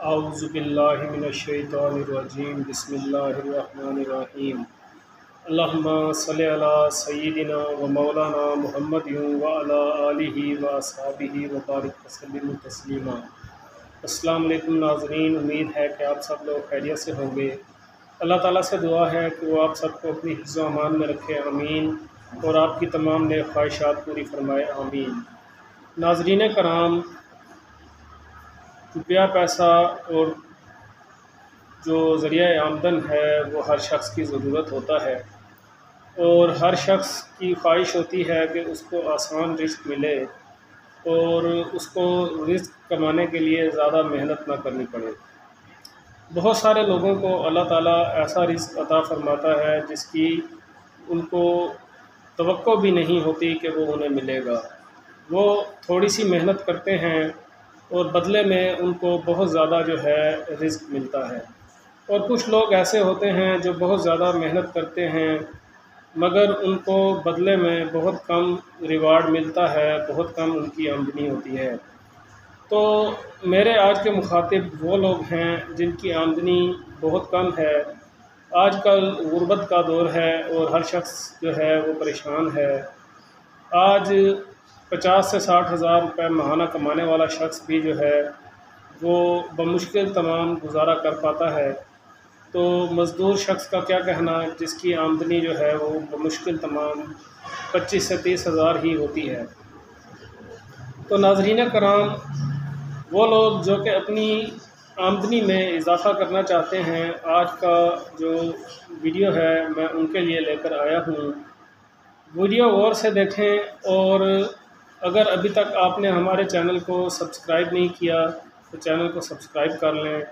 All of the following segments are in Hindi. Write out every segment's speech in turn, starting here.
औज़ुबिल्लाहि मिनश्शैतानिर्रजीम बिस्मिल्लाहिर्रहमानिर्रहीम। अल्लाहुम्मा सल्लि अला सय्यिदिना व मौलाना मुहम्मदिन व अला आलिहि व अस्हाबिहि व बारिक वसल्लिम तस्लीमा। अस्सलाम वालेकुम नाज़रीन, उम्मीद है कि आप सब लोग खैरियत से होंगे। अल्लाह ताला से दुआ है कि वो आप सबको अपनी हिफ्ज़ व अमान में रखे, आमीन। और आपकी तमाम नेक ख्वाहिशात पूरी फरमाए, आमीन। नाज़रीन कराम, रुपया पैसा और जो ज़रिया आमदन है वो हर शख्स की ज़रूरत होता है, और हर शख्स की ख्वाहिश होती है कि उसको आसान रिज़्क़ मिले और उसको रिज़्क़ कमाने के लिए ज़्यादा मेहनत ना करनी पड़े। बहुत सारे लोगों को अल्लाह ताला ऐसा रिज़्क़ अता फ़रमाता है जिसकी उनको तवक्को भी नहीं होती कि वो उन्हें मिलेगा। वो थोड़ी सी मेहनत करते हैं और बदले में उनको बहुत ज़्यादा जो है रिज़्क़ मिलता है। और कुछ लोग ऐसे होते हैं जो बहुत ज़्यादा मेहनत करते हैं मगर उनको बदले में बहुत कम रिवार्ड मिलता है, बहुत कम उनकी आमदनी होती है। तो मेरे आज के मुखातिब वो लोग हैं जिनकी आमदनी बहुत कम है। आजकल गुर्बत का दौर है और हर शख्स जो है वो परेशान है। आज 50 से 60 हज़ार रुपये माहाना कमाने वाला शख्स भी जो है वो बमुश्किल तमाम गुजारा कर पाता है। तो मज़दूर शख्स का क्या कहना, जिसकी आमदनी जो है वो बमुश्किल तमाम 25 से 30 हज़ार ही होती है। तो नाज़रीन कराम, वो लोग जो कि अपनी आमदनी में इजाफ़ा करना चाहते हैं, आज का जो वीडियो है मैं उनके लिए लेकर आया हूँ। वीडियो गौर से देखें, और अगर अभी तक आपने हमारे चैनल को सब्सक्राइब नहीं किया तो चैनल को सब्सक्राइब कर लें।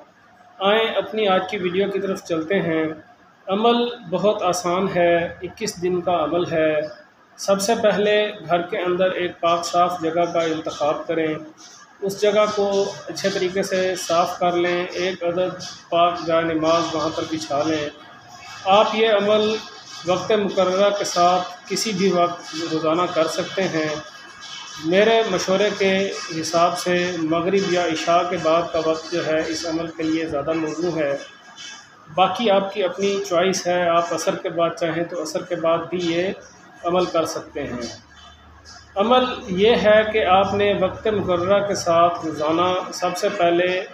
आएँ अपनी आज की वीडियो की तरफ चलते हैं। अमल बहुत आसान है, 21 दिन का अमल है। सबसे पहले घर के अंदर एक पाक साफ़ जगह का इंतखाब करें। उस जगह को अच्छे तरीके से साफ़ कर लें। एक अदद पाक जाए नमाज वहाँ पर बिछा लें। आप ये अमल वक्त मुकर्ररा के साथ किसी भी वक्त रोज़ाना कर सकते हैं। मेरे मशवरे के हिसाब से मगरिब या इशा के बाद का वक्त जो है इस अमल के लिए ज़्यादा मौजू है। बाकी आपकी अपनी चॉइस है, आप असर के बाद चाहें तो असर के बाद भी ये अमल कर सकते हैं। अमल ये है कि आपने वक्त मुकर्ररा के साथ रोज़ाना सबसे पहले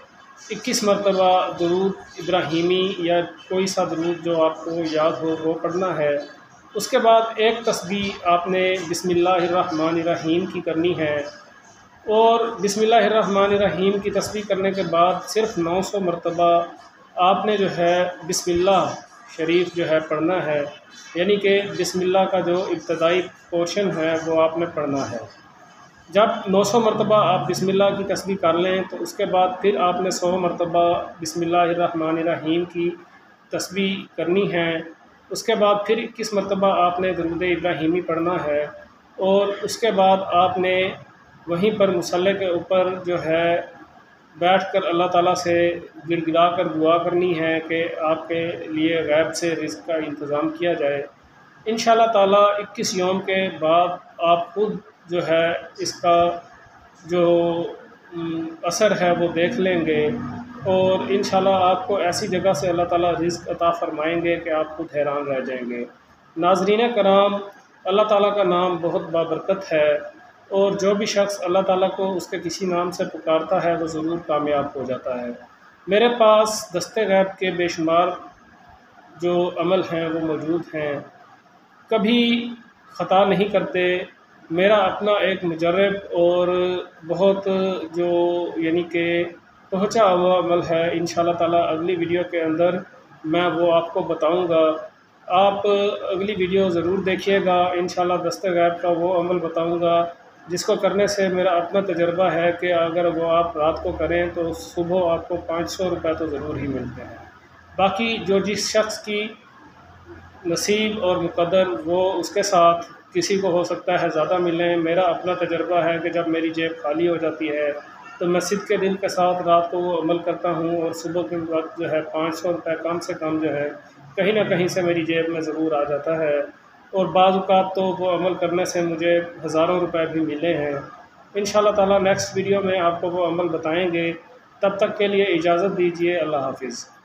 21 मरतबा दुरूद इब्राहीमी या कोई सा दुरूद जो आपको याद हो वो पढ़ना है। उसके बाद एक तस्बीह आपने बिस्मिल्लाहिर्रहमानिर्रहीम की करनी है, और बिस्मिल्लाहिर्रहमानिर्रहीम की तस्बीह करने के बाद सिर्फ़ 900 मरतबा आपने जो है बिस्मिल्लाह शरीफ जो है पढ़ना है। यानी कि बिस्मिल्लाह का जो इब्तदाई पोर्शन है वो आपने पढ़ना है। जब 900 मरतबा आप बिस्मिल्लाह की तस्बीह कर लें तो उसके बाद फिर आपने 100 मरतबा बिस्मिल्लाहिर्रहमानिर्रहीम की तस्बीह करनी है। उसके बाद फिर 21 मरतबा आपने दुरूद इब्राहीमी पढ़ना है, और उसके बाद आपने वहीं पर मुसल्ले के ऊपर जो है बैठकर अल्लाह ताला से गिड़गिड़ा कर दुआ करनी है कि आपके लिए गैब से रिज़्क़ का इंतज़ाम किया जाए। इंशाअल्लाह ताला 21 यौम के बाद आप खुद जो है इसका जो असर है वो देख लेंगे, और इंशाअल्लाह आपको ऐसी जगह से अल्लाह ताला रिज़्क़ अता फ़रमाएंगे कि आप खुद हैरान रह जाएंगे। नाज़रीन कराम, अल्लाह ताला का नाम बहुत बाबरकत है, और जो भी शख्स अल्लाह ताला को उसके किसी नाम से पुकारता है वो ज़रूर कामयाब हो जाता है। मेरे पास दस्ते गैब के बेशुमार जो अमल हैं वो मौजूद हैं, कभी ख़ता नहीं करते। मेरा अपना एक मुजर्रब और बहुत जो यानी कि पहुँचा हुआ अमल है। इंशाअल्लाह ताला अगली वीडियो के अंदर मैं वो आपको बताऊंगा। आप अगली वीडियो ज़रूर देखिएगा। इंशाअल्लाह दस्ते गैब का वो अमल बताऊंगा जिसको करने से मेरा अपना तजर्बा है कि अगर वो आप रात को करें तो सुबह आपको 500 रुपये तो ज़रूर ही मिलते हैं। बाकी जो जिस शख्स की नसीब और मुक़द्दर वो उसके साथ किसी को हो सकता है ज़्यादा मिलें। मेरा अपना तजर्बा है कि जब मेरी जेब खाली हो जाती है तो मैं सिद्क़ के दिल के साथ रात को वो अमल करता हूँ, और सुबह के वक्त जो है 500 रुपये कम से कम जो है कहीं ना कहीं से मेरी जेब में ज़रूर आ जाता है। और बाज़ औक़ात तो वो अमल करने से मुझे हज़ारों रुपए भी मिले हैं। इंशाअल्लाह ताला नेक्स्ट वीडियो में आपको वो अमल बताएंगे। तब तक के लिए इजाज़त दीजिए। अल्लाह हाफ़िज़।